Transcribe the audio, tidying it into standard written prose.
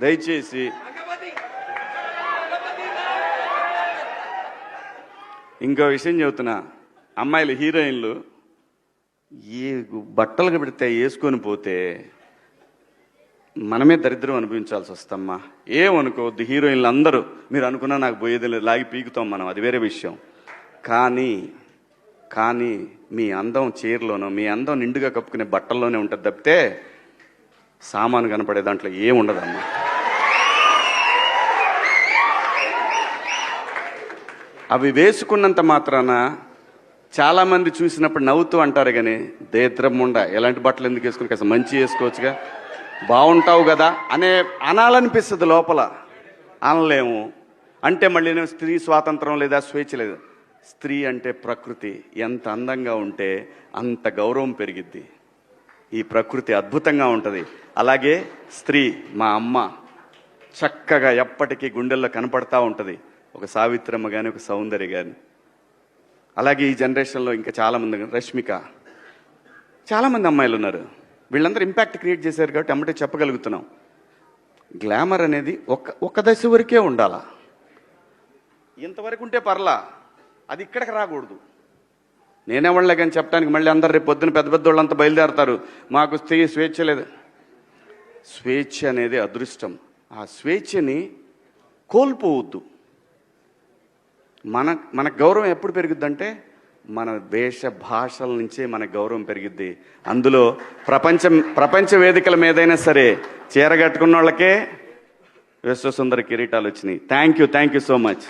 దయచేసి ఇంకో విషయం చెబుతున్నా, అమ్మాయిలు హీరోయిన్లు ఏ బట్టలు పెడితే వేసుకొని పోతే మనమే దరిద్రం అనిపించాల్సి వస్తమ్మా. ఏమనుకోవద్దు, హీరోయిన్లు అందరూ మీరు అనుకున్నా నాకు పోయేది లేదు, లాగి పీకుతాం మనం, అది వేరే విషయం. కానీ మీ అందం చీరలోనో మీ అందం నిండుగా కప్పుకునే బట్టల్లోనే ఉంటుంది తప్పితే సామాను కనపడే దాంట్లో ఏముండదమ్మా. అవి వేసుకున్నంత మాత్రాన చాలామంది చూసినప్పుడు నవ్వుతూ అంటారు, కానీ దేత్రముండ ఎలాంటి బట్టలు ఎందుకు వేసుకుని కాస్త మంచి వేసుకోవచ్చుగా, బాగుంటావు కదా అనాలనిపిస్తుంది లోపల, అనలేము. అంటే మళ్ళీ స్త్రీ స్వాతంత్రం లేదా స్వేచ్ఛ లేదు. స్త్రీ అంటే ప్రకృతి, ఎంత అందంగా ఉంటే అంత గౌరవం పెరిగిద్ది. ఈ ప్రకృతి అద్భుతంగా ఉంటుంది. అలాగే స్త్రీ మా అమ్మ చక్కగా ఎప్పటికీ గుండెల్లో కనపడతా ఉంటుంది, ఒక సావిత్రమ్మ కానీ ఒక సౌందర్య కానీ. అలాగే ఈ జనరేషన్లో ఇంకా చాలామంది, రష్మిక, చాలామంది అమ్మాయిలు ఉన్నారు. వీళ్ళందరూ ఇంపాక్ట్ క్రియేట్ చేశారు కాబట్టి అమ్మటే చెప్పగలుగుతున్నాం. గ్లామర్ అనేది ఒక దశ వరకే ఉండాలా, ఇంతవరకు ఉంటే పర్లా, అది ఇక్కడికి రాకూడదు. నేనేవాళ్ళే కానీ చెప్పడానికి మళ్ళీ అందరు రేపు పొద్దున పెద్ద పెద్ద వాళ్ళంతా బయలుదేరతారు, మాకు స్త్రీ స్వేచ్ఛ లేదు. స్వేచ్ఛ అనేది అదృష్టం. ఆ స్వేచ్ఛని కోల్పోవద్దు. మన గౌరవం ఎప్పుడు పెరుగుద్దంటే మన వేష భాషల నుంచే మన గౌరవం పెరిగిద్ది. అందులో ప్రపంచ వేదికల మీదైనా సరే చీర కట్టుకున్న వాళ్ళకే విశ్వసుందర కిరీటాలు వచ్చినాయి. Thank you so much.